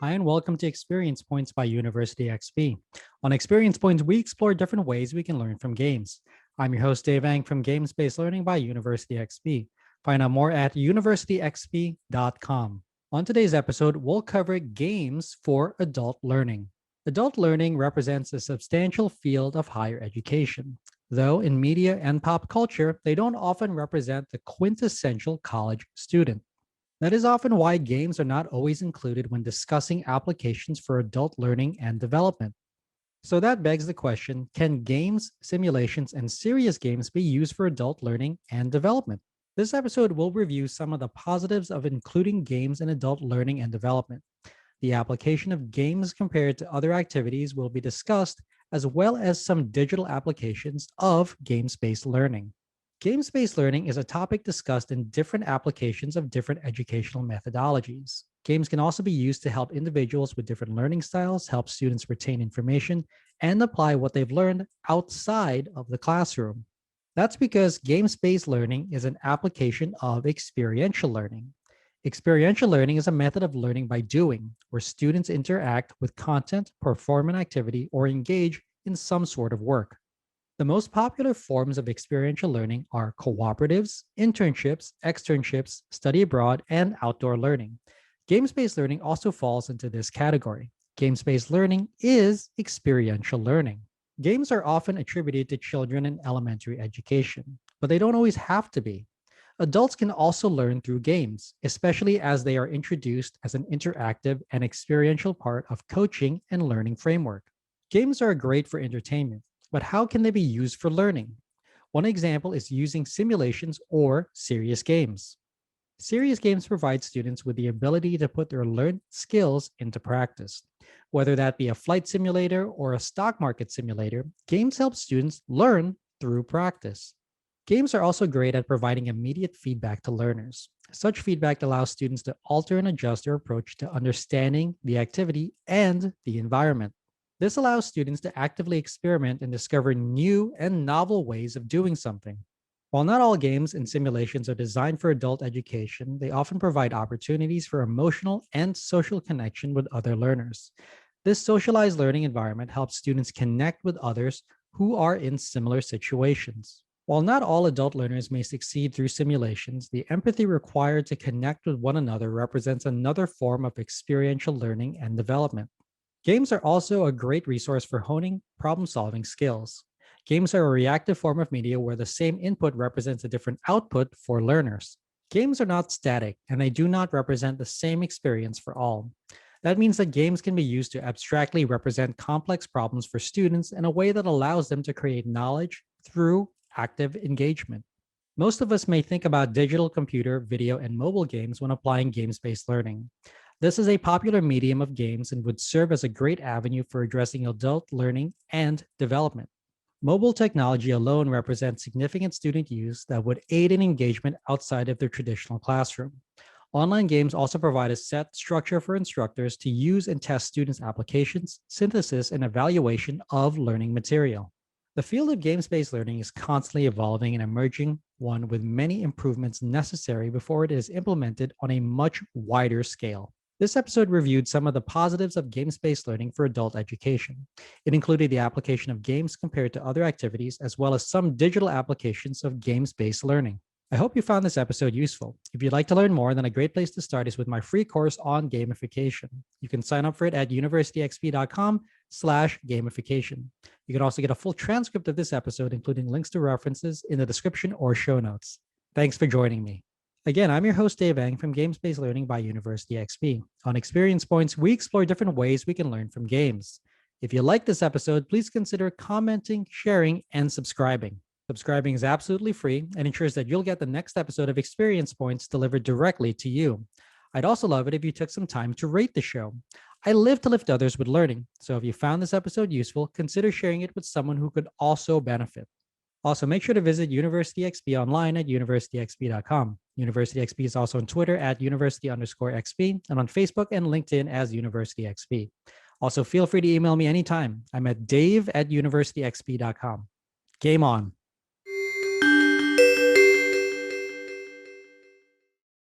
Hi, and welcome to Experience Points by University XP. On Experience Points, we explore different ways we can learn from games. I'm your host, Dave Ang from Games-Based Learning by University XP. Find out more at universityxp.com. On today's episode, we'll cover games for adult learning. Adult learning represents a substantial field of higher education. Though in media and pop culture, they don't often represent the quintessential college student. That is often why games are not always included when discussing applications for adult learning and development. So that begs the question, can games, simulations, and serious games be used for adult learning and development? This episode will review some of the positives of including games in adult learning and development. The application of games compared to other activities will be discussed, as well as some digital applications of games-based learning. Games-based learning is a topic discussed in different applications of different educational methodologies. Games can also be used to help individuals with different learning styles, help students retain information, and apply what they've learned outside of the classroom. That's because games-based learning is an application of experiential learning. Experiential learning is a method of learning by doing, where students interact with content, perform an activity, or engage in some sort of work. The most popular forms of experiential learning are cooperatives, internships, externships, study abroad, and outdoor learning. Games-based learning also falls into this category. Games-based learning is experiential learning. Games are often attributed to children in elementary education, but they don't always have to be. Adults can also learn through games, especially as they are introduced as an interactive and experiential part of coaching and learning framework. Games are great for entertainment, but how can they be used for learning? One example is using simulations or serious games. Serious games provide students with the ability to put their learned skills into practice. Whether that be a flight simulator or a stock market simulator, games help students learn through practice. Games are also great at providing immediate feedback to learners. Such feedback allows students to alter and adjust their approach to understanding the activity and the environment. This allows students to actively experiment and discover new and novel ways of doing something. While not all games and simulations are designed for adult education, they often provide opportunities for emotional and social connection with other learners. This socialized learning environment helps students connect with others who are in similar situations. While not all adult learners may succeed through simulations, the empathy required to connect with one another represents another form of experiential learning and development. Games are also a great resource for honing problem-solving skills. Games are a reactive form of media where the same input represents a different output for learners. Games are not static, and they do not represent the same experience for all. That means that games can be used to abstractly represent complex problems for students in a way that allows them to create knowledge through active engagement. Most of us may think about digital computer, video, and mobile games when applying games-based learning. This is a popular medium of games and would serve as a great avenue for addressing adult learning and development. Mobile technology alone represents significant student use that would aid in engagement outside of their traditional classroom. Online games also provide a set structure for instructors to use and test students' applications, synthesis, and evaluation of learning material. The field of games-based learning is constantly evolving and emerging, one with many improvements necessary before it is implemented on a much wider scale. This episode reviewed some of the positives of games-based learning for adult education. It included the application of games compared to other activities, as well as some digital applications of games-based learning. I hope you found this episode useful. If you'd like to learn more, then a great place to start is with my free course on gamification. You can sign up for it at universityxp.com/gamification. You can also get a full transcript of this episode, including links to references in the description or show notes. Thanks for joining me. Again, I'm your host, Dave Ang from Games-Based Learning by University XP. On Experience Points, we explore different ways we can learn from games. If you like this episode, please consider commenting, sharing, and subscribing. Subscribing is absolutely free and ensures that you'll get the next episode of Experience Points delivered directly to you. I'd also love it if you took some time to rate the show. I live to lift others with learning, so if you found this episode useful, consider sharing it with someone who could also benefit. Also, make sure to visit University XP online at universityxp.com. University XP is also on Twitter at university_XP and on Facebook and LinkedIn as University XP. Also, feel free to email me anytime. I'm at dave@universityxp.com. Game on.